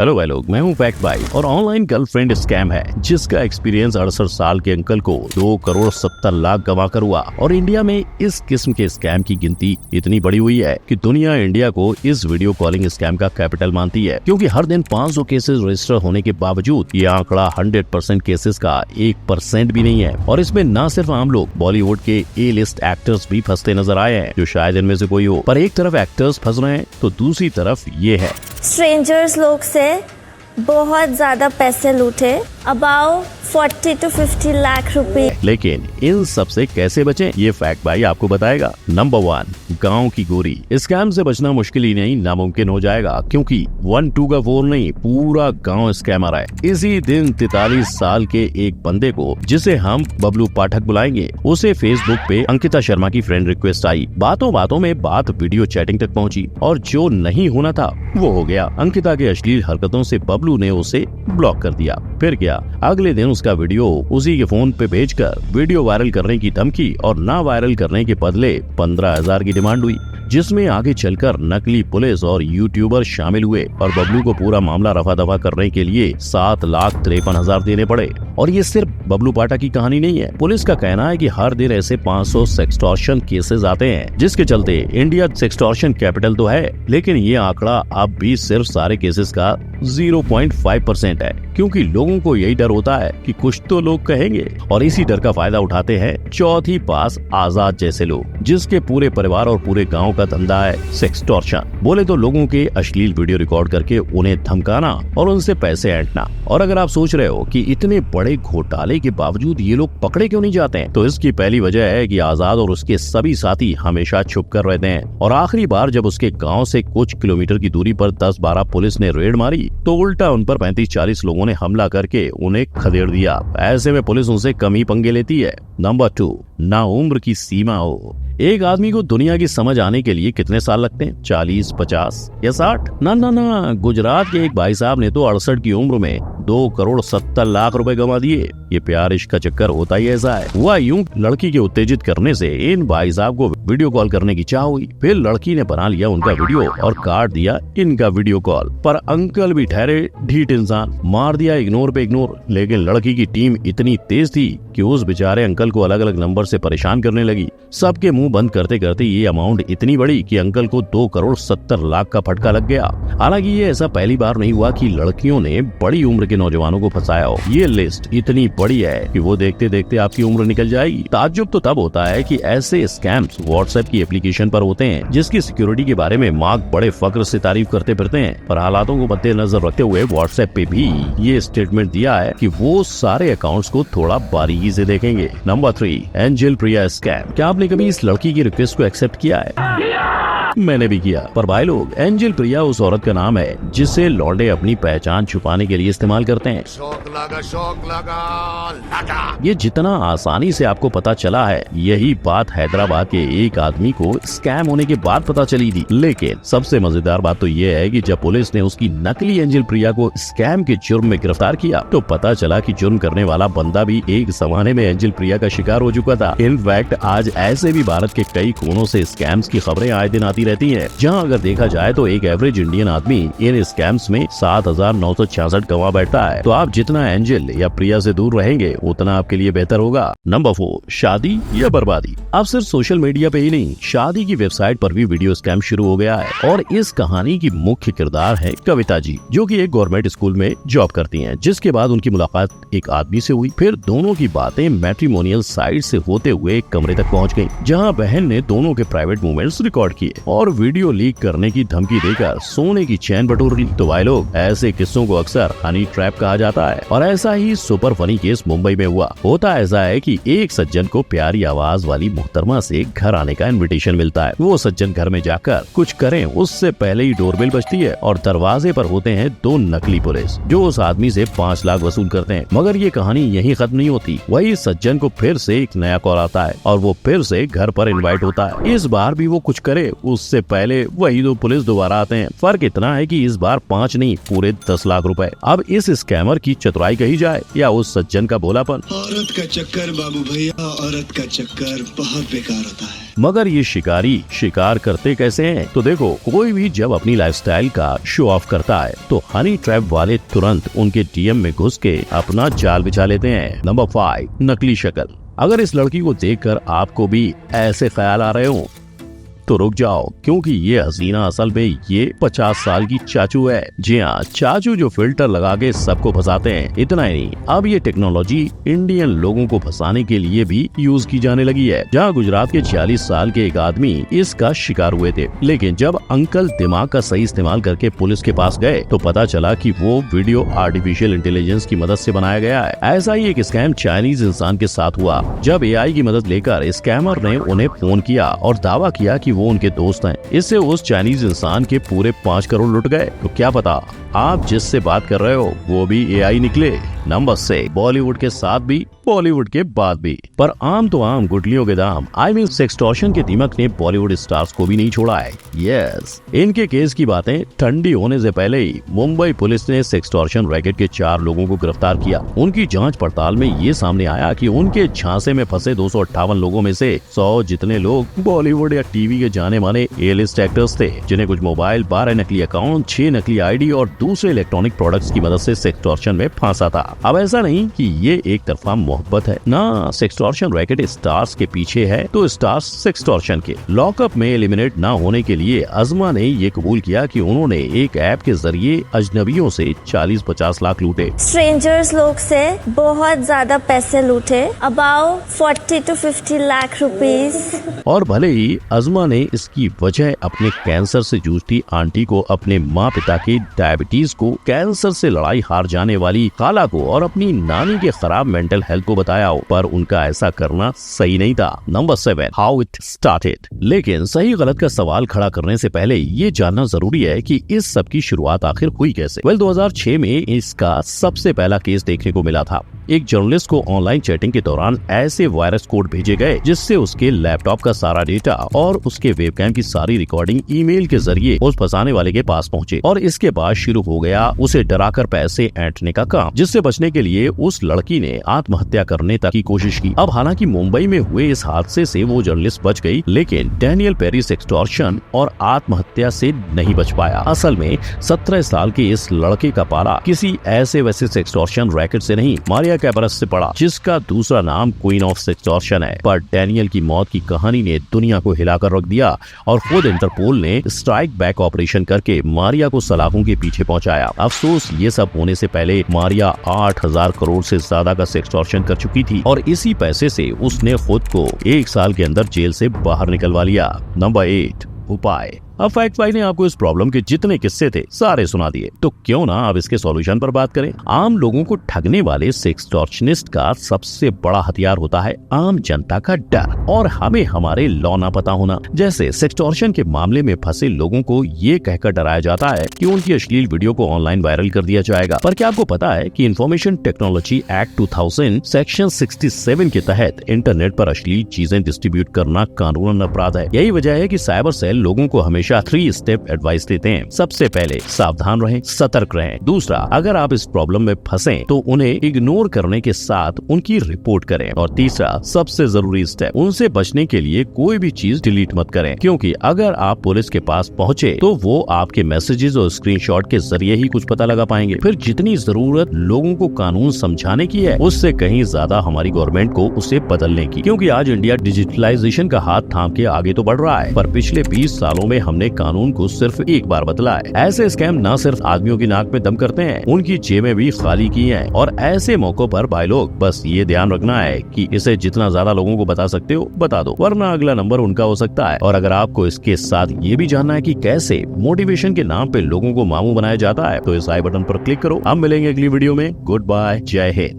Hello भाई लोग, मैं हूँ फैक्ट भाई और ऑनलाइन गर्लफ्रेंड स्कैम है जिसका एक्सपीरियंस 68 साल के अंकल को 2 करोड़ 70 लाख गंवाकर हुआ। और इंडिया में इस किस्म के स्कैम की गिनती इतनी बढ़ी हुई है कि दुनिया इंडिया को इस वीडियो कॉलिंग स्कैम का कैपिटल मानती है, क्योंकि हर दिन 500 केसेस रजिस्टर होने के बावजूद ये आंकड़ा 100% केसेस का 1% भी नहीं है। और इसमें न सिर्फ आम लोग, बॉलीवुड के ए लिस्ट एक्टर्स भी फंसते नजर आए हैं, जो शायद इनमें से कोई हो। पर एक तरफ एक्टर्स फंस रहे हैं तो दूसरी तरफ ये है स्ट्रेंजर्स लोग से बहुत ज्यादा पैसे लूटे, अबाउट 40 to 50 लाख रुपए। लेकिन इन सब से कैसे बचें, ये फैक्ट भाई आपको बताएगा। नंबर 1, गांव की गोरी। स्कैम से बचना मुश्किल ही नहीं, नामुमकिन हो जाएगा, क्योंकि 1-2 का 4 नहीं, पूरा गांव स्कैमर है। इसी दिन 43 साल के एक बंदे को, जिसे हम बबलू पाठक बुलाएंगे, उसे फेसबुक पे अंकिता शर्मा की फ्रेंड रिक्वेस्ट आई। बातों बातों में बात वीडियो चैटिंग तक पहुंची और जो नहीं होना था वो हो गया। अंकिता के अश्लील हरकतों से बबलू ने उसे ब्लॉक कर दिया। फिर क्या, अगले दिन उसका वीडियो उसी के फोन पे भेजकर वीडियो वायरल करने की धमकी और ना वायरल करने के बदले 15,000 की डिमांड हुई, जिसमें आगे चलकर नकली पुलिस और यूट्यूबर शामिल हुए और बबलू को पूरा मामला रफा दफा करने के लिए 7,53,000 देने पड़े। और ये सिर्फ बबलू पाठक की कहानी नहीं है। पुलिस का कहना है कि हर दिन ऐसे 500 सेक्सटॉर्शन केसेस आते हैं, जिसके चलते इंडिया सेक्सटॉर्शन कैपिटल तो है, लेकिन ये आंकड़ा अब भी सिर्फ सारे केसेस का 0.5% है, क्योंकि लोगों को यही डर होता है कि कुछ तो लोग कहेंगे। और इसी डर का फायदा उठाते हैं चौथी पास आजाद जैसे लोग, जिसके पूरे परिवार और पूरे गांव का धंधा है सेक्सटॉर्शन। बोले तो लोगों के अश्लील वीडियो रिकॉर्ड करके उन्हें धमकाना और उनसे पैसे ऐंठना। और अगर आप सोच रहे हो कि इतने बड़े घोटाले के बावजूद ये लोग पकड़े क्यों नहीं जाते हैं, तो इसकी पहली वजह है कि आजाद और उसके सभी साथी हमेशा छुप कर रहते हैं। और आखिरी बार जब उसके गाँव से कुछ किलोमीटर की दूरी पर 10-12 पुलिस ने रेड मारी, तो उल्टा उन पर 35-40 लोगों ने हमला करके उन्हें खदेड़ दिया। ऐसे में पुलिस उनसे कम ही पंगे लेती है। नंबर 2, ना उम्र की सीमा हो। एक आदमी को दुनिया की समझ आने के लिए कितने साल लगते हैं? 40, 50 या 60? ना, गुजरात के एक भाई साहब ने तो 68 की उम्र में 2 करोड़ 70 लाख रुपए गंवा दिए। ये प्यार इश्क का चक्कर होता ही ऐसा है। हुआ यूं, लड़की के उत्तेजित करने से इन भाई साहब को वीडियो कॉल करने की चाह हुई। फिर लड़की ने बना लिया उनका वीडियो और काट दिया इनका वीडियो कॉल। पर अंकल भी ठहरे ढीठ इंसान, मार दिया इग्नोर पे इग्नोर। लेकिन लड़की की टीम इतनी तेज थी कि उस बेचारे अंकल को अलग अलग नंबर से परेशान करने लगी। सबके मुंह बंद करते करते ये अमाउंट इतनी बड़ी कि अंकल को 2 करोड़ 70 लाख का फटका लग गया। हालांकि ये ऐसा पहली बार नहीं हुआ कि लड़कियों ने बड़ी उम्र के नौजवानों को फंसाया हो। ये लिस्ट इतनी बड़ी है कि वो देखते देखते आपकी उम्र निकल जाएगी। ताज्जुब तो तब होता है कि ऐसे स्कैम्स व्हाट्सएप की एप्लीकेशन पर होते हैं, जिसकी सिक्योरिटी के बारे में मार्क बड़े फक्र से तारीफ करते फिरते हैं। पर हालातों को मद्देनजर रखते हुए व्हाट्सएप पे भी ये स्टेटमेंट दिया है कि वो सारे अकाउंट्स को थोड़ा बारीकी से देखेंगे। नंबर 3, एंजल प्रिया स्कैम। क्या आपने कभी इस लड़की की रिक्वेस्ट को एक्सेप्ट किया है? मैंने भी किया। पर भाई लोग, एंजल प्रिया उस औरत का नाम है जिसे लौंडे अपनी पहचान छुपाने के लिए इस्तेमाल करते हैं। शौक लगा। ये जितना आसानी से आपको पता चला है, यही बात हैदराबाद के एक आदमी को स्कैम होने के बाद पता चली थी। लेकिन सबसे मजेदार बात तो ये है कि जब पुलिस ने उसकी नकली एंजल प्रिया को स्कैम के जुर्म में गिरफ्तार किया, तो पता चला कि जुर्म करने वाला बंदा भी एक जमाने में एंजल प्रिया का शिकार हो चुका था। इनफैक्ट आज ऐसे भी भारत के कई कोनों से स्कैम्स की खबरें आए दिन आती रहती हैं, जहां अगर देखा जाए तो एक एवरेज इंडियन आदमी इन स्कैम्स में 7,966 गंवा बैठता है। तो आप जितना एंजल या प्रिया से दूर रहेंगे, उतना आपके लिए बेहतर होगा। नंबर 4, शादी या बर्बादी। अब सिर्फ सोशल मीडिया पे ही नहीं, शादी की वेबसाइट पर भी वीडियो स्कैम शुरू हो गया है। और इस कहानी की मुख्य किरदार है कविता जी, जो कि एक गवर्नमेंट स्कूल में जॉब करती हैं। जिसके बाद उनकी मुलाकात एक आदमी से हुई। फिर दोनों की बातें मैट्रिमोनियल साइट से होते हुए एक कमरे तक पहुंच गई, जहां बहन ने दोनों के प्राइवेट मूवमेंट्स रिकॉर्ड किए और वीडियो लीक करने की धमकी देकर सोने की चैन बटोर ली। तो भाई लोग, ऐसे किस्सों को अक्सर हनी ट्रैप कहा जाता है। और ऐसा ही सुपर फनी केस मुंबई में हुआ। होता ऐसा है कि एक सज्जन को प्यारी आवाज वाली मुहतरमा से घर आने का इनविटेशन मिलता है। वो सज्जन घर में जाकर कुछ करें उससे पहले ही डोरबेल बजती है और दरवाजे पर होते हैं 2 नकली पुलिस, जो उस आदमी से 5 लाख वसूल करते हैं। मगर ये कहानी यहीं खत्म नहीं होती। वही सज्जन को फिर से एक नया कॉल आता है और वो फिर से घर पर इनवाइट होता है। इस बार भी वो कुछ करे उससे पहले वही 2 पुलिस दोबारा आते हैं। फर्क इतना है कि इस बार 5 नहीं, पूरे 10 लाख रुपए। अब इस स्कैमर की चतुराई कही जाए या उस सज्जन का भोलापन। औरत का चक्कर बाबू भैया, औरत का चक्कर बहुत बेकार होता है। मगर ये शिकारी शिकार करते कैसे हैं? तो देखो, कोई भी जब अपनी लाइफस्टाइल का शो ऑफ करता है तो हनी ट्रैप वाले तुरंत उनके डीएम में घुस के अपना जाल बिछा लेते हैं। नंबर 5, नकली शक्ल। अगर इस लड़की को देखकर आपको भी ऐसे ख्याल आ रहे हो तो रुक जाओ, क्योंकि ये हसीना असल में ये 50 साल की चाचू है। जी हाँ, चाचू जो फिल्टर लगा के सबको फंसाते हैं। इतना ही नहीं, अब ये टेक्नोलॉजी इंडियन लोगों को फंसाने के लिए भी यूज की जाने लगी है। जहाँ गुजरात के 46 साल के एक आदमी इसका शिकार हुए थे, लेकिन जब अंकल दिमाग का सही इस्तेमाल करके पुलिस के पास गए तो पता चला कि वो वीडियो आर्टिफिशियल इंटेलिजेंस की मदद से बनाया गया है। ऐसा ही एक स्कैम चाइनीज इंसान के साथ हुआ, जब एआई की मदद लेकर स्कैमर ने उन्हें फोन किया और दावा किया कि वो उनके दोस्त हैं। इससे उस चाइनीज इंसान के पूरे 5 करोड़ लुट गए। तो क्या पता आप जिससे बात कर रहे हो वो भी एआई निकले। नंबर 6, बॉलीवुड के साथ भी बॉलीवुड के बाद भी, पर आम तो आम गुटलियों के दाम। सेक्सटॉर्शन के दीमक ने बॉलीवुड स्टार्स को भी नहीं छोड़ा है। यस, इनके केस की बातें ठंडी होने से पहले ही मुंबई पुलिस ने सेक्सटॉर्शन रैकेट के 4 लोगों को गिरफ्तार किया। उनकी जांच पड़ताल में ये सामने आया कि उनके झांसे में फंसे 258 लोगों में से 100 जितने लोग बॉलीवुड या टीवी के जाने माने ए-लिस्ट एक्टर्स थे, जिन्हें कुछ मोबाइल, 12 नकली अकाउंट, 6 नकली आईडी और दूसरे इलेक्ट्रॉनिक प्रोडक्ट्स की मदद से सेक्सटॉर्शन में फंसा था। अब ऐसा नहीं कि ये एक तरफा मोहब्बत है ना, सेक्सटॉर्शन रैकेट स्टार्स के पीछे है तो स्टार्स सेक्सटॉर्शन के। लॉकअप में एलिमिनेट ना होने के लिए अजमा ने ये कबूल किया कि उन्होंने एक ऐप के जरिए अजनबियों से 40-50 लाख लूटे। स्ट्रेंजर्स लोग से बहुत ज्यादा पैसे लूटे, अबाउट 40 to 50 लाख रुपीस। और भले ही अजमा ने इसकी वजह अपने कैंसर से जूझती आंटी को, अपने माँ पिता की डायबिटीज को, कैंसर से लड़ाई हार जाने वाली खाला को और अपनी नानी के खराब मेंटल हेल्थ को बताया हो, पर उनका ऐसा करना सही नहीं था। Number 7, how it started. लेकिन सही गलत का सवाल खड़ा करने से पहले ये जानना जरूरी है कि इस सब की शुरुआत आखिर हुई कैसे। 2006 में इसका सबसे पहला केस देखने को मिला था। एक जर्नलिस्ट को ऑनलाइन चैटिंग के दौरान ऐसे वायरस कोड भेजे गए जिससे उसके लैपटॉप का सारा डेटा और उसके वेबकैम की सारी रिकॉर्डिंग ईमेल के जरिए उस फंसाने वाले के पास पहुंचे, और इसके बाद शुरू हो गया उसे डराकर पैसे ऐंठने का काम, जिससे बचने के लिए उस लड़की ने आत्महत्या करने तक की कोशिश की। अब हालांकि मुंबई में हुए इस हादसे से वो जर्नलिस्ट बच गई, लेकिन डैनियल पेरी सेक्सटॉर्शन और आत्महत्या से नहीं बच पाया। असल में 17 साल के इस लड़के का पाला किसी ऐसे वैसे सेक्सटॉर्शन रैकेट से नहीं, मारिया कैपरस से पड़ा, जिसका दूसरा नाम क्वीन ऑफ सेक्सटॉर्शन है। पर डैनियल की मौत की कहानी ने दुनिया को हिलाकर रख दिया और खुद इंटरपोल ने स्ट्राइक बैक ऑपरेशन करके मारिया को सलाखों के पीछे पहुंचाया। अफसोस ये सब होने से पहले मारिया 8,000 करोड़ से ज्यादा का सेक्सटॉर्शन कर चुकी थी और इसी पैसे से उसने खुद को 1 साल के अंदर जेल से बाहर निकलवा लिया। नंबर 8, उपाय। अब फैक्ट भाई ने आपको इस प्रॉब्लम के जितने किस्से थे सारे सुना दिए, तो क्यों ना अब इसके सॉल्यूशन पर बात करें। आम लोगों को ठगने वाले सेक्सटॉर्शनिस्ट का सबसे बड़ा हथियार होता है आम जनता का डर और हमें हमारे लॉ ना पता होना। जैसे सेक्सटॉर्शन के मामले में फंसे लोगों को ये कहकर डराया जाता है कि उनकी अश्लील वीडियो को ऑनलाइन वायरल कर दिया जाएगा। पर क्या आपको पता है कि इंफॉर्मेशन टेक्नोलॉजी एक्ट 2000 सेक्शन 67 के तहत इंटरनेट पर अश्लील चीजें डिस्ट्रीब्यूट करना कानूनन अपराध है। यही वजह है कि साइबर सेल लोगों को हमेशा 3 स्टेप एडवाइस देते हैं। सबसे पहले सावधान रहें, सतर्क रहें। दूसरा, अगर आप इस प्रॉब्लम में फंसे तो उन्हें इग्नोर करने के साथ उनकी रिपोर्ट करें। और तीसरा, सबसे जरूरी स्टेप, उनसे बचने के लिए कोई भी चीज डिलीट मत करें, क्योंकि अगर आप पुलिस के पास पहुंचे तो वो आपके मैसेजेस और स्क्रीनशॉट के जरिए ही कुछ पता लगा पाएंगे। फिर जितनी जरूरत लोगों को कानून समझाने की है, उससे कहीं ज्यादा हमारी गवर्नमेंट को उसे बदलने की, क्योंकि आज इंडिया डिजिटलाइजेशन का हाथ थाम के आगे तो बढ़ रहा है, पर पिछले 20 सालों में हमने कानून को सिर्फ एक बार बदला है। ऐसे स्कैम न सिर्फ आदमियों की नाक में दम करते हैं, उनकी जेबें भी खाली की हैं। और ऐसे मौकों पर भाई लोग बस ये ध्यान रखना है कि इसे जितना ज्यादा लोगों को बता सकते हो बता दो, वरना अगला नंबर उनका हो सकता है। और अगर आपको इसके साथ ये भी जानना है कि कैसे मोटिवेशन के नाम पे लोगों को मामू बनाया जाता है, तो इस आई बटन पर क्लिक करो। हम मिलेंगे अगली वीडियो में। गुड बाय, जय हिंद।